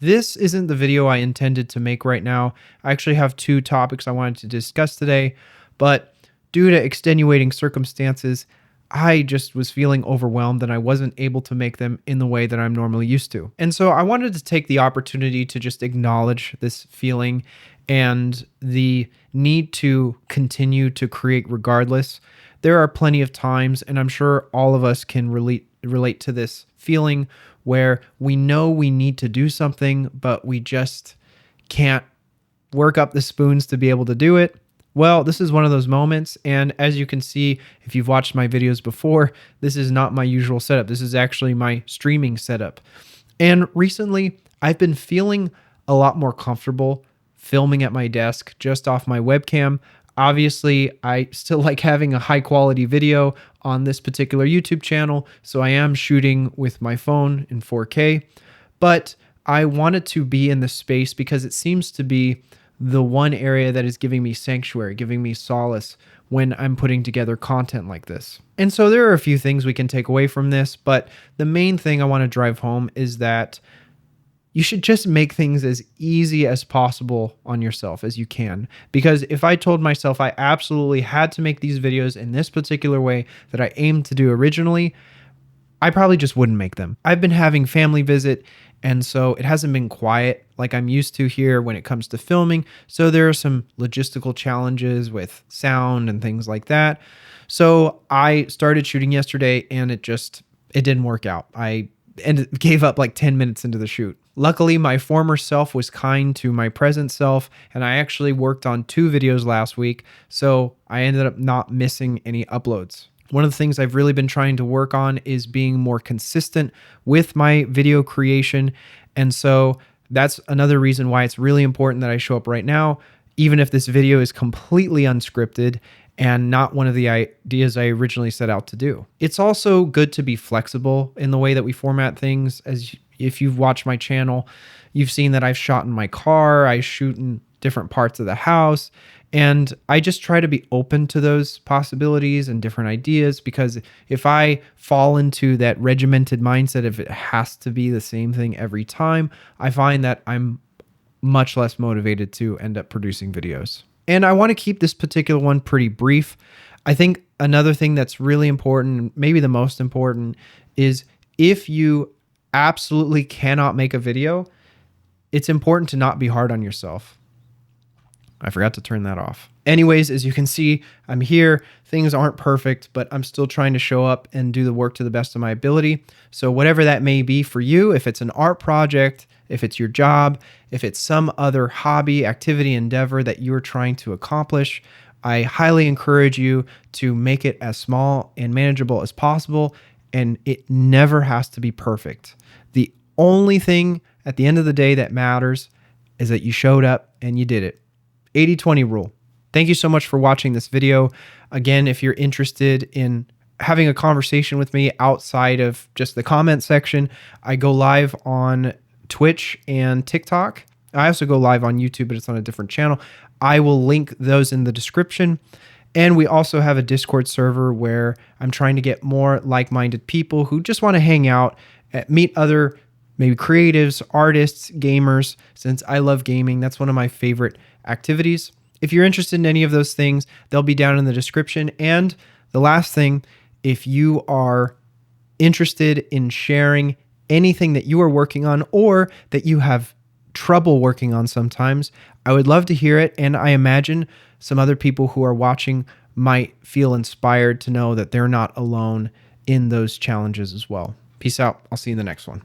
This isn't the video I intended to make right now. I actually have two topics I wanted to discuss today, but due to extenuating circumstances, I just was feeling overwhelmed and I wasn't able to make them in the way that I'm normally used to. And so I wanted to take the opportunity to just acknowledge this feeling and the need to continue to create regardless. There are plenty of times, and I'm sure all of us can relate to this feeling where we know we need to do something, but we just can't work up the spoons to be able to do it. Well, this is one of those moments. And as you can see, if you've watched my videos before, this is not my usual setup. This is actually my streaming setup. And recently, I've been feeling a lot more comfortable filming at my desk just off my webcam. Obviously, I still like having a high quality video on this particular YouTube channel, so I am shooting with my phone in 4K, but I wanted to be in the space because it seems to be the one area that is giving me sanctuary, giving me solace when I'm putting together content like this. And so there are a few things we can take away from this, but the main thing I want to drive home is that you should just make things as easy as possible on yourself as you can. Because if I told myself I absolutely had to make these videos in this particular way that I aimed to do originally, I probably just wouldn't make them. I've been having family visit, and so it hasn't been quiet like I'm used to here when it comes to filming. So there are some logistical challenges with sound and things like that. So I started shooting yesterday and it didn't work out. I gave up like 10 minutes into the shoot. Luckily, my former self was kind to my present self, and I actually worked on 2 videos last week, so I ended up not missing any uploads. One of the things I've really been trying to work on is being more consistent with my video creation, and so that's another reason why it's really important that I show up right now, even if this video is completely unscripted and not one of the ideas I originally set out to do. It's also good to be flexible in the way that we format things. As if you've watched my channel, you've seen that I've shot in my car, I shoot in different parts of the house, and I just try to be open to those possibilities and different ideas, because if I fall into that regimented mindset of it has to be the same thing every time, I find that I'm much less motivated to end up producing videos. And I want to keep this particular one pretty brief. I think another thing that's really important, maybe the most important, is if you absolutely cannot make a video, it's important to not be hard on yourself. I forgot to turn that off. Anyways, as you can see, I'm here. Things aren't perfect, but I'm still trying to show up and do the work to the best of my ability. So whatever that may be for you, if it's an art project, if it's your job, if it's some other hobby, activity, endeavor that you're trying to accomplish, I highly encourage you to make it as small and manageable as possible. And it never has to be perfect. The only thing at the end of the day that matters is that you showed up and you did it. 80-20 rule. Thank you so much for watching this video. Again, if you're interested in having a conversation with me outside of just the comment section, I go live on Twitch and TikTok. I also go live on YouTube, but it's on a different channel. I will link those in the description. And we also have a Discord server where I'm trying to get more like-minded people who just want to hang out, meet other maybe creatives, artists, gamers. Since I love gaming, that's one of my favorite activities. If you're interested in any of those things, they'll be down in the description. And the last thing, if you are interested in sharing anything that you are working on or that you have trouble working on sometimes, I would love to hear it. And I imagine some other people who are watching might feel inspired to know that they're not alone in those challenges as well. Peace out. I'll see you in the next one.